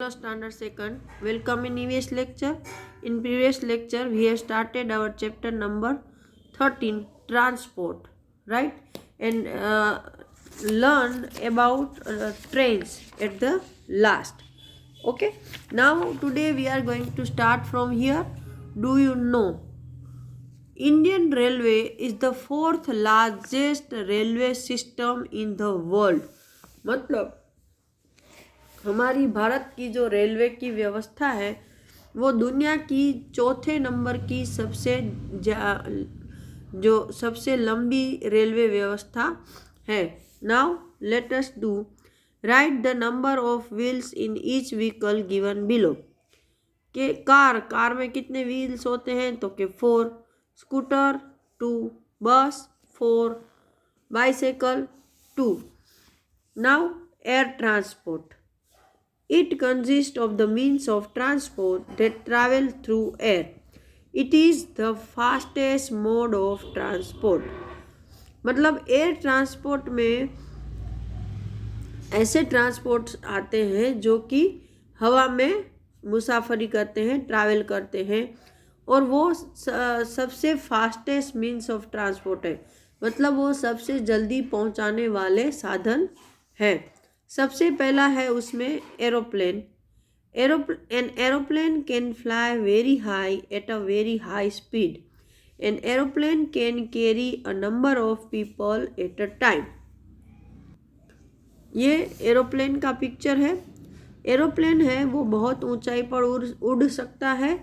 Standard second. Welcome in previous lecture. In previous lecture, we have started our chapter number 13, transport, right? And learn about trains at the last. Okay. Now today we are going to start from here. Do you know? Indian Railway is the fourth largest railway system in the world. मतलब हमारी भारत की जो railway की व्यवस्था है वो दुनिया की चौथे नंबर की सबसे लंबी रेलवे व्यवस्था है. Now let us do right the number of wheels in each vehicle given below. के कार में कितने व्हील्स होते हैं तो के 4, स्कूटर 2, बस 4, bicycle 2. Now air transport. It consists of the means of transport that travel through air. It is the fastest mode of transport. मतलब air transport में ऐसे ट्रांसपोर्ट आते हैं जो कि हवा में मुसाफरी करते हैं, ट्रैवल करते हैं, और वो सबसे फास्टेस्ट मीन्स ऑफ ट्रांसपोर्ट है. मतलब वो सबसे जल्दी पहुंचाने वाले साधन है. सबसे पहला है उसमें aeroplane. An aeroplane can fly very high at a very high speed. An aeroplane can carry a number of people at a time. ये एरोप्लेन का पिक्चर है. एरोप्लेन है वो बहुत ऊंचाई पर उड़ सकता है,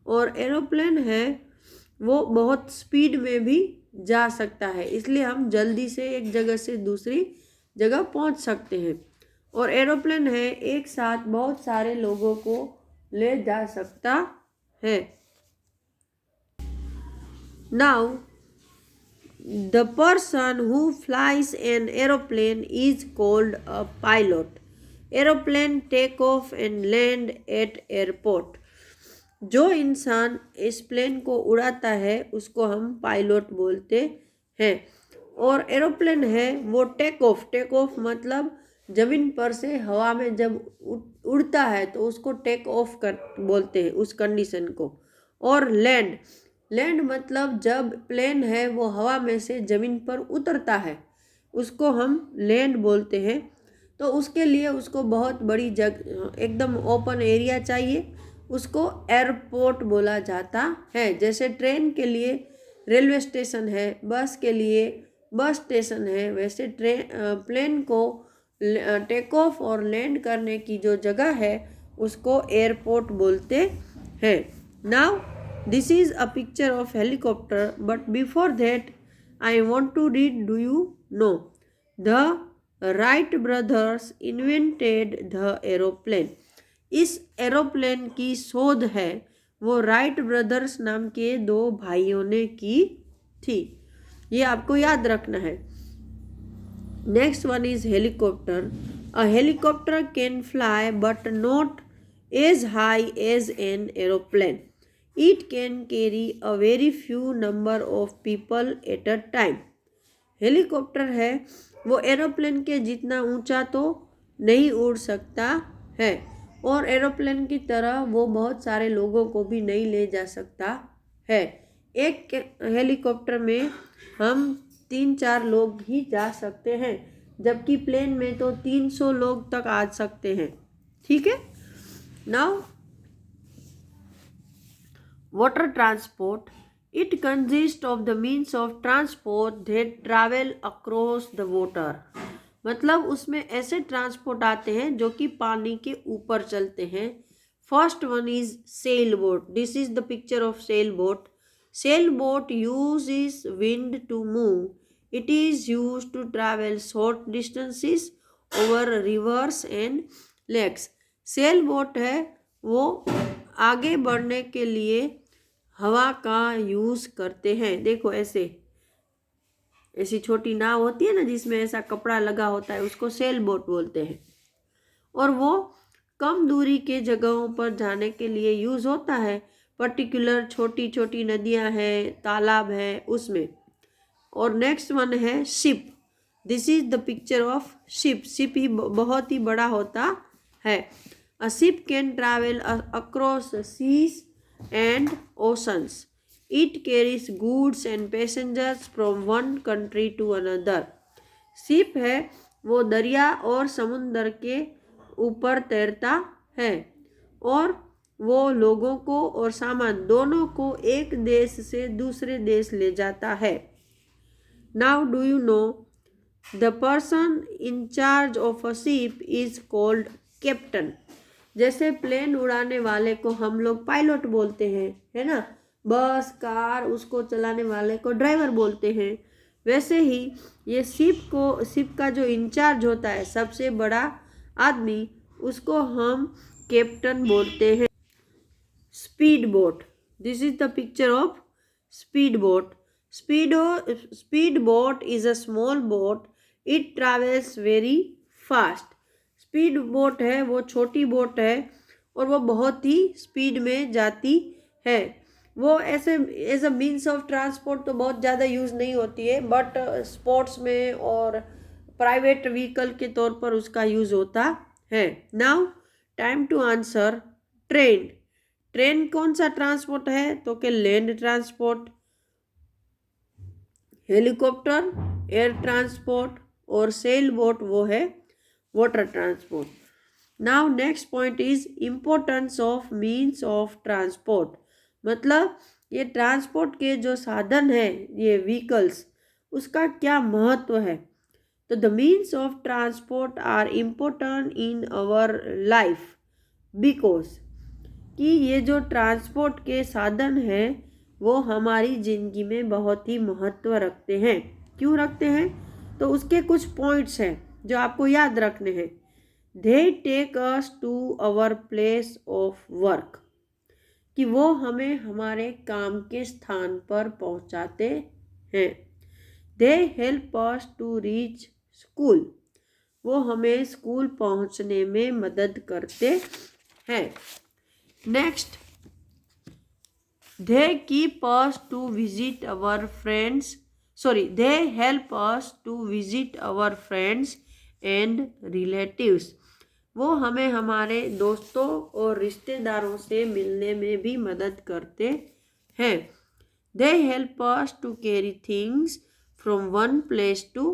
और एरोप्लेन है वो बहुत स्पीड में भी जा सकता है, इसलिए हम जल्दी से एक जगह से दूसरी जगह पहुंच सकते हैं. और एरोप्लेन है एक साथ बहुत सारे लोगों को ले जा सकता है. Now the person who flies an aeroplane is called a pilot. Aeroplane take off and land at airport. जो इंसान इस प्लेन को उड़ाता है उसको हम पायलट बोलते हैं. और एरोप्लेन है वो टेक ऑफ मतलब जमीन पर से हवा में जब उड़ता है तो उसको टेक ऑफ कर बोलते हैं उस कंडीशन को. और लैंड मतलब जब प्लेन है वो हवा में से जमीन पर उतरता है उसको हम लैंड बोलते हैं. तो उसके लिए उसको बहुत बड़ी जगह, एकदम ओपन एरिया चाहिए, उसको एयरपोर्ट बोला जाता है. जैसे ट्रेन के लिए रेलवे स्टेशन है, बस के लिए बस स्टेशन है, वैसे प्लेन को टेक ऑफ और लैंड करने की जो जगह है उसको एयरपोर्ट बोलते हैं. Now this is a picture of helicopter, but before that I want to read. Do you know the Wright brothers invented the aeroplane. इस एरोप्लेन की शोध है वो राइट ब्रदर्स नाम के 2 भाइयों ने की थी. ये आपको याद रखना है. Next one is helicopter. A helicopter can fly but not as high as an aeroplane. It can carry a very few number of people at a time. Helicopter है वो एरोप्लेन के जितना ऊंचा तो नहीं उड़ सकता है, और एरोप्लेन की तरह वो बहुत सारे लोगों को भी नहीं ले जा सकता है. एक हेलीकॉप्टर में हम 3-4 लोग ही जा सकते हैं, जबकि प्लेन में तो 300 लोग तक आ सकते हैं. ठीक है. Now water transport. It consist of the means of transport that travel across the water. मतलब उसमें ऐसे ट्रांसपोर्ट आते हैं जो कि पानी के ऊपर चलते हैं. First one is sail boat. This is the picture of sail boat. Sail boat uses wind to move. It is used to travel short distances over rivers and lakes. Sail boat है वो आगे बढ़ने के लिए हवा का use करते हैं. देखो ऐसी छोटी नाव होती है ना जिसमें ऐसा कपड़ा लगा होता है, उसको सेल बोट बोलते हैं. और वो कम दूरी के जगहों पर जाने के लिए यूज़ होता है. पर्टिकुलर छोटी छोटी नदियां हैं, तालाब हैं उसमें. और नेक्स्ट वन है ship. This is the picture of ship. Ship ही बहुत ही बड़ा होता है. A ship can travel across seas and oceans. It carries goods and passengers from one country to another. Ship है वो दरिया और समुंदर के ऊपर तैरता है और वो लोगों को और सामान दोनों को एक देश से दूसरे देश ले जाता है. Now do you know the person in charge of a ship is called captain. जैसे प्लेन उड़ाने वाले को हम लोग पायलट बोलते हैं, है ना. बस कार उसको चलाने वाले को ड्राइवर बोलते हैं. वैसे ही ये शिप का जो इंचार्ज होता है, सबसे बड़ा आदमी, उसको हम कैप्टन बोलते हैं. Speed boat. This is the picture of speed boat. Speed boat is a small boat. It travels very fast. Speed boat है वो छोटी बोट है और वो बहुत ही स्पीड में जाती है. वो ऐसे as a means of transport तो बहुत ज़्यादा यूज़ नहीं होती है, बट स्पोर्ट्स में और प्राइवेट व्हीकल के तौर पर उसका यूज़ होता है. Now time to answer. Train. Train कौन सा ट्रांसपोर्ट है? तो कि land transport, helicopter air transport और सेल बोट वो है water transport. Now next point is importance of means of transport. मतलब ये ट्रांसपोर्ट के जो साधन है, ये व्हीकल्स, उसका क्या महत्व है. तो the means of transport are important in our life because कि ये जो ट्रांसपोर्ट के साधन हैं वो हमारी ज़िंदगी में बहुत ही महत्व रखते हैं. क्यों रखते हैं? तो उसके कुछ पॉइंट्स हैं जो आपको याद रखने हैं. They take us to our place of work. कि वो हमें हमारे काम के स्थान पर पहुंचाते हैं. They help us to reach school. वो हमें स्कूल पहुंचने में मदद करते हैं. Next, they keep us to visit our friends. They help us to visit our friends and relatives. वो हमें हमारे दोस्तों और रिश्तेदारों से मिलने में भी मदद करते हैं. They help us to carry things from one place to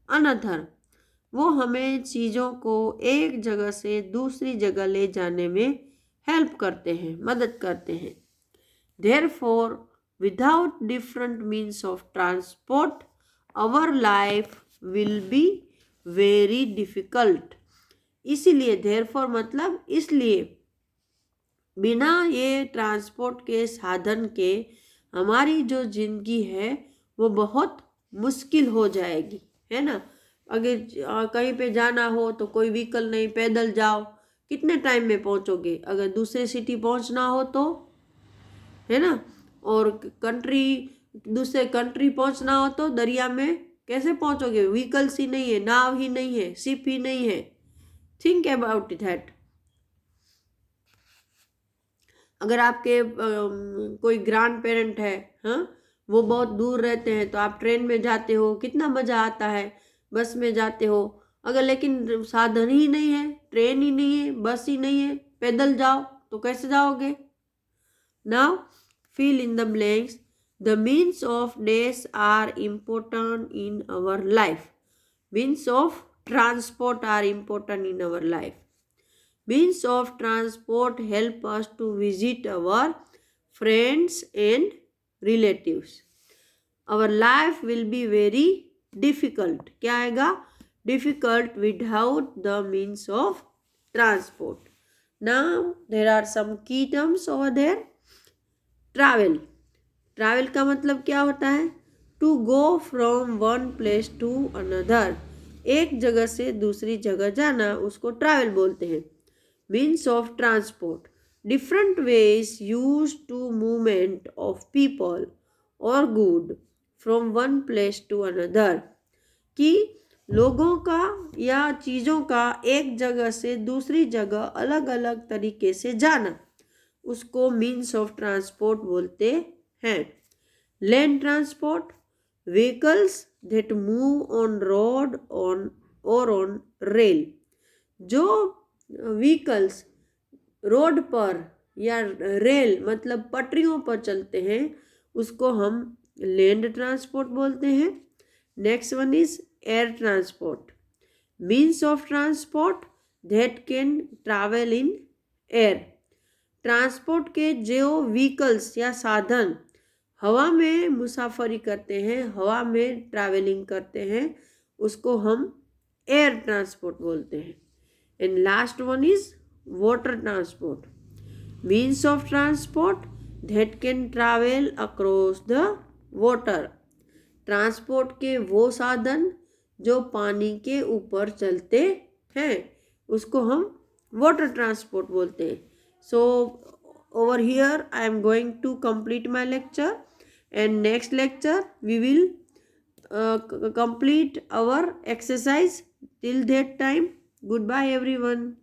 another. वो हमें चीज़ों को एक जगह से दूसरी जगह ले जाने में हेल्प करते हैं, मदद करते हैं. Therefore, without different means of transport, our life will be very difficult. इसीलिए therefore मतलब इसलिए, बिना ये ट्रांसपोर्ट के साधन के हमारी जो जिंदगी है वो बहुत मुश्किल हो जाएगी, है ना. अगर कहीं पे जाना हो तो कोई व्हीकल नहीं, पैदल जाओ, कितने टाइम में पहुंचोगे. अगर दूसरे सिटी पहुंचना हो तो, है ना. और दूसरे कंट्री पहुंचना हो तो दरिया में कैसे पहुंचोगे? व्हीकल्स ही नहीं है, नाव ही नहीं है, शिप ही नहीं है. Think about that. अगर आपके कोई ग्रैंड पेरेंट है, हाँ, वो बहुत दूर रहते हैं तो आप ट्रेन में जाते हो, कितना मज़ा आता है. बस में जाते हो. अगर लेकिन साधन ही नहीं है, ट्रेन ही नहीं है, बस ही नहीं है, पैदल जाओ तो कैसे जाओगे. Now fill in the blanks. The means of days are important in our life. Means of transport are important in our life. Means of transport help us to visit our friends and relatives. Our life will be very difficult. क्या आएगा? Difficult without the means of transport. Now there are some key terms over there. Travel. Travel का मतलब क्या होता है? To go from one place to another. एक जगह से दूसरी जगह जाना, उसको ट्रैवल बोलते हैं. Means of transport. Different ways use to movement of people और good from one place to another. कि लोगों का या चीज़ों का एक जगह से दूसरी जगह अलग अलग तरीके से जाना, उसको मीन्स ऑफ ट्रांसपोर्ट बोलते हैं. Land transport. Vehicles that move on road on rail. जो व्हीकल्स रोड पर या रेल मतलब पटरियों पर चलते हैं उसको हम लैंड ट्रांसपोर्ट बोलते हैं। Next one is air transport, means of transport that can travel in air. Transport के जो व्हीकल्स या साधन हवा में मुसाफरी करते हैं, हवा में ट्रैवलिंग करते हैं, उसको हम एयर ट्रांसपोर्ट बोलते हैं। And last one is water transport, means of transport that can travel across the water. Transport के वो साधन जो पानी के ऊपर चलते हैं उसको हम वाटर ट्रांसपोर्ट बोलते हैं। सो over here I am going to complete my lecture, and next lecture we will complete our exercise. Till that time, goodbye everyone.